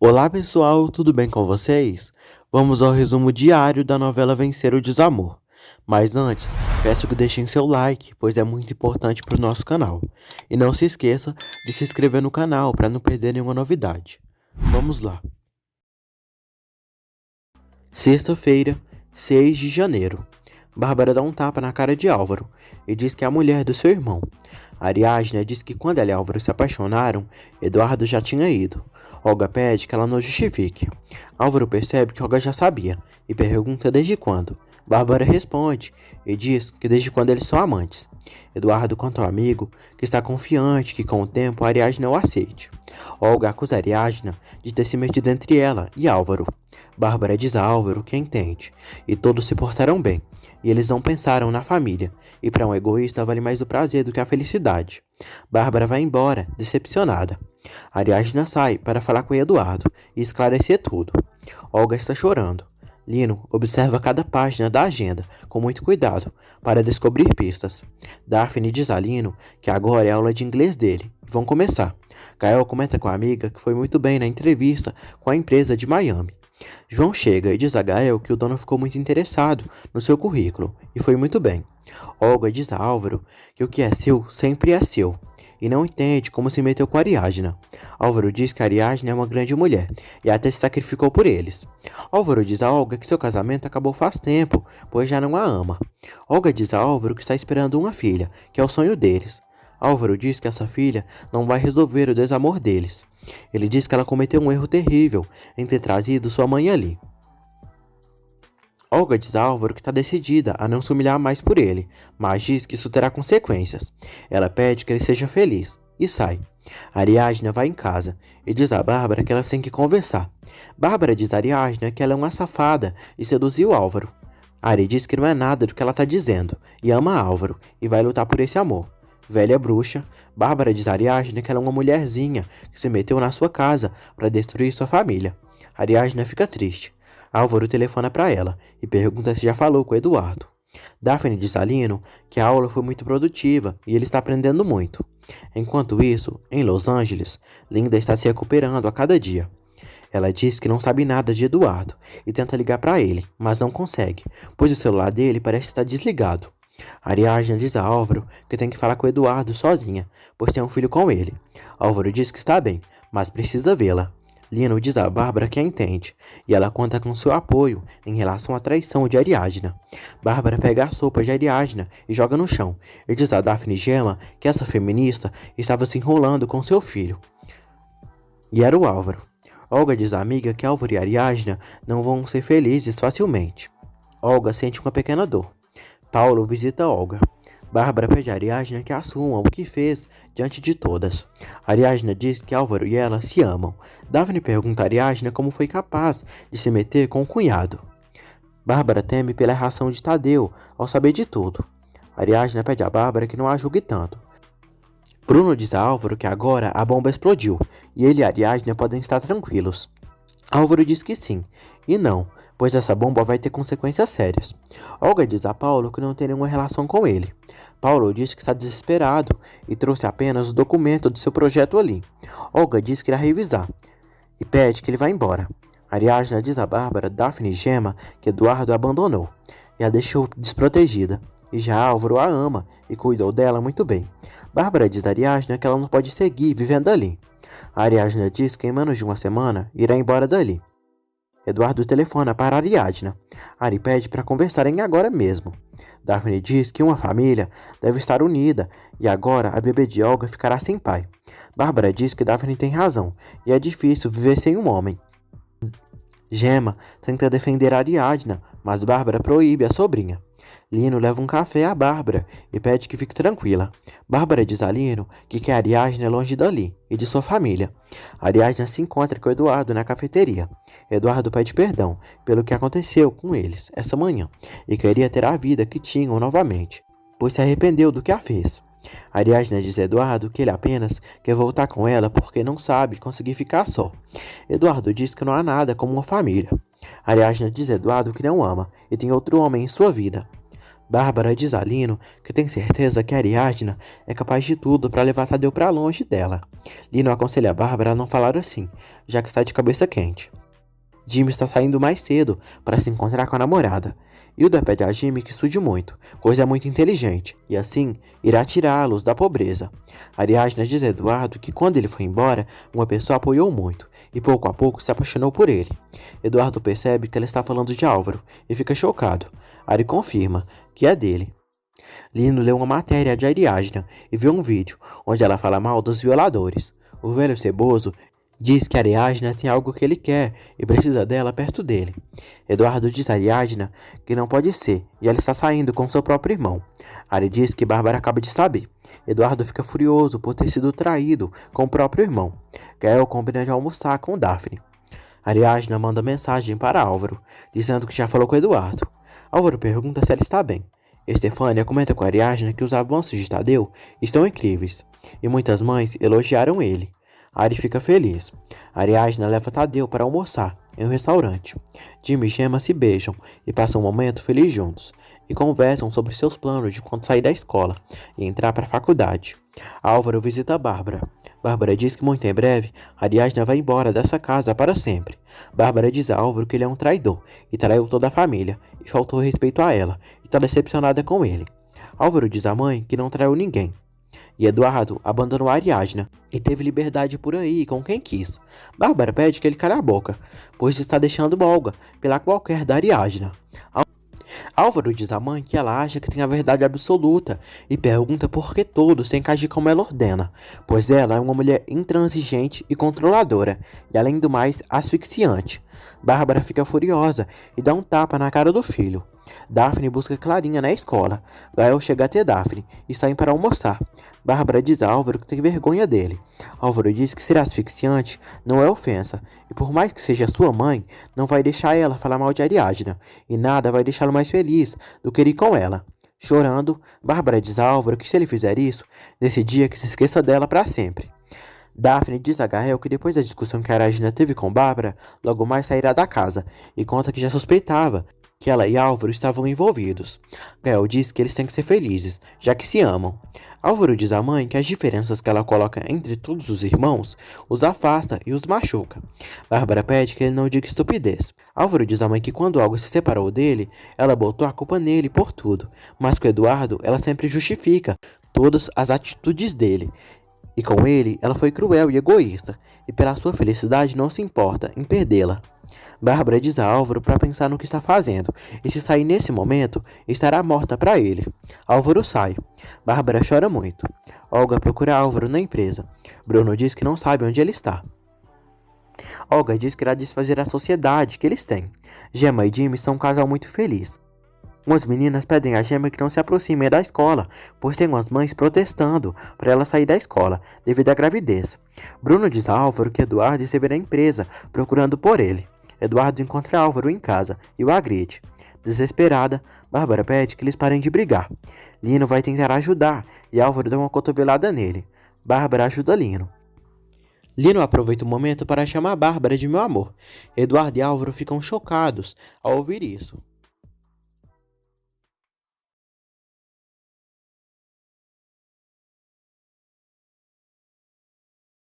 Olá pessoal, tudo bem com vocês? Vamos ao resumo diário da novela Vencer o Desamor. Mas antes, peço que deixem seu like, pois é muito importante para o nosso canal. E não se esqueça de se inscrever no canal para não perder nenhuma novidade. Vamos lá. Sexta-feira, 6 de janeiro. Bárbara dá um tapa na cara de Álvaro e diz que é a mulher do seu irmão. Ariadna diz que quando ela e Álvaro se apaixonaram, Eduardo já tinha ido. Olga pede que ela não justifique. Álvaro percebe que Olga já sabia e pergunta desde quando. Bárbara responde e diz que desde quando eles são amantes. Eduardo conta ao amigo que está confiante que com o tempo Ariadna o aceite. Olga acusa Ariadna de ter se metido entre ela e Álvaro. Bárbara diz a Álvaro que entende, e todos se portaram bem, e eles não pensaram na família, e para um egoísta vale mais o prazer do que a felicidade. Bárbara vai embora, decepcionada. Ariadna sai para falar com Eduardo e esclarecer tudo. Olga está chorando. Lino observa cada página da agenda com muito cuidado para descobrir pistas. Daphne diz a Lino que agora é a aula de inglês dele e vão começar. Gael comenta com a amiga que foi muito bem na entrevista com a empresa de Miami. João chega e diz a Gael que o dono ficou muito interessado no seu currículo e foi muito bem. Olga diz a Álvaro que o que é seu sempre é seu e não entende como se meteu com Ariadna. Álvaro diz que Ariadna é uma grande mulher e até se sacrificou por eles. Álvaro diz a Olga que seu casamento acabou faz tempo, pois já não a ama. Olga diz a Álvaro que está esperando uma filha, que é o sonho deles. Álvaro diz que essa filha não vai resolver o desamor deles. Ele diz que ela cometeu um erro terrível em ter trazido sua mãe ali. Olga diz a Álvaro que está decidida a não se humilhar mais por ele, mas diz que isso terá consequências. Ela pede que ele seja feliz e sai. Ariadna vai em casa e diz a Bárbara que elas têm que conversar. Bárbara diz a Ariadna que ela é uma safada e seduziu Álvaro. Ari diz que não é nada do que ela está dizendo e ama Álvaro e vai lutar por esse amor. Velha bruxa, Bárbara diz a Ariadna que ela é uma mulherzinha que se meteu na sua casa para destruir sua família. Ariadna fica triste. Álvaro telefona para ela e pergunta se já falou com Eduardo. Daphne diz a Lino que a aula foi muito produtiva e ele está aprendendo muito. Enquanto isso, em Los Angeles, Linda está se recuperando a cada dia. Ela diz que não sabe nada de Eduardo e tenta ligar para ele, mas não consegue, pois o celular dele parece estar desligado. Ariadna diz a Álvaro que tem que falar com Eduardo sozinha, pois tem um filho com ele. Álvaro diz que está bem, mas precisa vê-la. Lino diz a Bárbara que a entende, e ela conta com seu apoio em relação à traição de Ariadna. Bárbara pega a sopa de Ariadna e joga no chão, e diz a Daphne Gema que essa feminista estava se enrolando com seu filho. E era o Álvaro. Olga diz à amiga que Álvaro e Ariadna não vão ser felizes facilmente. Olga sente uma pequena dor. Paulo visita Olga. Bárbara pede a Ariadna que assuma o que fez diante de todas. Ariadna diz que Álvaro e ela se amam. Daphne pergunta a Ariadna como foi capaz de se meter com o cunhado. Bárbara teme pela reação de Tadeu ao saber de tudo. Ariadna pede a Bárbara que não a julgue tanto. Bruno diz a Álvaro que agora a bomba explodiu e ele e Ariadna podem estar tranquilos. Álvaro diz que sim, e não, pois essa bomba vai ter consequências sérias. Olga diz a Paulo que não tem nenhuma relação com ele. Paulo diz que está desesperado e trouxe apenas o documento do seu projeto ali. Olga diz que irá revisar e pede que ele vá embora. Ariadna diz a Bárbara, Daphne e Gema que Eduardo a abandonou e a deixou desprotegida. E já Álvaro a ama e cuidou dela muito bem. Bárbara diz a Ariadna que ela não pode seguir vivendo ali. A Ariadna diz que em menos de uma semana irá embora dali. Eduardo telefona para Ariadna. Ari pede para conversarem agora mesmo. Daphne diz que uma família deve estar unida e agora a bebê de Olga ficará sem pai. Bárbara diz que Daphne tem razão e é difícil viver sem um homem. Gema tenta defender Ariadna, mas Bárbara proíbe a sobrinha. Lino leva um café a Bárbara e pede que fique tranquila. Bárbara diz a Lino que quer Ariadna longe dali e de sua família. Ariadna se encontra com Eduardo na cafeteria. Eduardo pede perdão pelo que aconteceu com eles essa manhã e queria ter a vida que tinham novamente, pois se arrependeu do que a fez. Ariadna diz a Eduardo que ele apenas quer voltar com ela porque não sabe conseguir ficar só. Eduardo diz que não há nada como uma família. Ariadna diz a Eduardo que não ama e tem outro homem em sua vida. Bárbara diz a Lino que tem certeza que Ariadna é capaz de tudo para levar Tadeu para longe dela. Lino aconselha a Bárbara a não falar assim, já que está de cabeça quente. Jimmy está saindo mais cedo para se encontrar com a namorada. Hilda pede a Jimmy que estude muito, pois é muito inteligente, e assim irá tirá-los da pobreza. Ariadna diz a Eduardo que quando ele foi embora, uma pessoa apoiou muito, e pouco a pouco se apaixonou por ele. Eduardo percebe que ela está falando de Álvaro, e fica chocado. Ari confirma que é dele. Lino lê uma matéria de Ariadna e vê um vídeo onde ela fala mal dos violadores. O velho ceboso diz que Ariadna tem algo que ele quer e precisa dela perto dele. Eduardo diz a Ariadna que não pode ser e ela está saindo com seu próprio irmão. Ari diz que Bárbara acaba de saber. Eduardo fica furioso por ter sido traído com o próprio irmão. Gael combina de almoçar com Daphne. Ariadna manda mensagem para Álvaro, dizendo que já falou com Eduardo. Álvaro pergunta se ela está bem. Estefânia comenta com Ariadna que os avanços de Tadeu estão incríveis, e muitas mães elogiaram ele. Ari fica feliz. Ariadna leva Tadeu para almoçar em um restaurante. Jimmy e Gemma se beijam e passam um momento feliz juntos, e conversam sobre seus planos de quando sair da escola e entrar para a faculdade. Álvaro visita Bárbara. Bárbara diz que muito em breve Ariadna vai embora dessa casa para sempre. Bárbara diz a Álvaro que ele é um traidor e traiu toda a família e faltou respeito a ela e está decepcionada com ele. Álvaro diz à mãe que não traiu ninguém. E Eduardo abandonou a Ariadna e teve liberdade por aí com quem quis. Bárbara pede que ele cale a boca, pois está deixando Olga pela qualquer da Ariadna. Álvaro diz à mãe que ela acha que tem a verdade absoluta e pergunta por que todos têm que agir como ela ordena, pois ela é uma mulher intransigente e controladora, e além do mais, asfixiante. Bárbara fica furiosa e dá um tapa na cara do filho. Daphne busca Clarinha na escola. Gael chega até Daphne e saem para almoçar. Bárbara diz a Álvaro que tem vergonha dele. Álvaro diz que ser asfixiante não é ofensa, e por mais que seja sua mãe, não vai deixar ela falar mal de Ariadna, e nada vai deixá-lo mais feliz do que ir com ela. Chorando, Bárbara diz a Álvaro que se ele fizer isso, nesse dia que se esqueça dela para sempre. Daphne diz a Gael que depois da discussão que Ariadna teve com Bárbara, logo mais sairá da casa, e conta que já suspeitava que ela e Álvaro estavam envolvidos. Gael diz que eles têm que ser felizes, já que se amam. Álvaro diz à mãe que as diferenças que ela coloca entre todos os irmãos os afasta e os machuca. Bárbara pede que ele não diga estupidez. Álvaro diz à mãe que quando algo se separou dele, ela botou a culpa nele por tudo, mas com Eduardo ela sempre justifica todas as atitudes dele. E com ele, ela foi cruel e egoísta, e pela sua felicidade não se importa em perdê-la. Bárbara diz a Álvaro para pensar no que está fazendo, e se sair nesse momento, estará morta para ele. Álvaro sai. Bárbara chora muito. Olga procura Álvaro na empresa. Bruno diz que não sabe onde ele está. Olga diz que irá desfazer a sociedade que eles têm. Gemma e Jimmy são um casal muito feliz. Umas meninas pedem a Gemma que não se aproxime da escola, pois tem umas mães protestando para ela sair da escola devido à gravidez. Bruno diz a Álvaro que Eduardo esteve na empresa procurando por ele. Eduardo encontra Álvaro em casa e o agride. Desesperada, Bárbara pede que eles parem de brigar. Lino vai tentar ajudar e Álvaro dá uma cotovelada nele. Bárbara ajuda Lino. Lino aproveita o momento para chamar Bárbara de meu amor. Eduardo e Álvaro ficam chocados ao ouvir isso.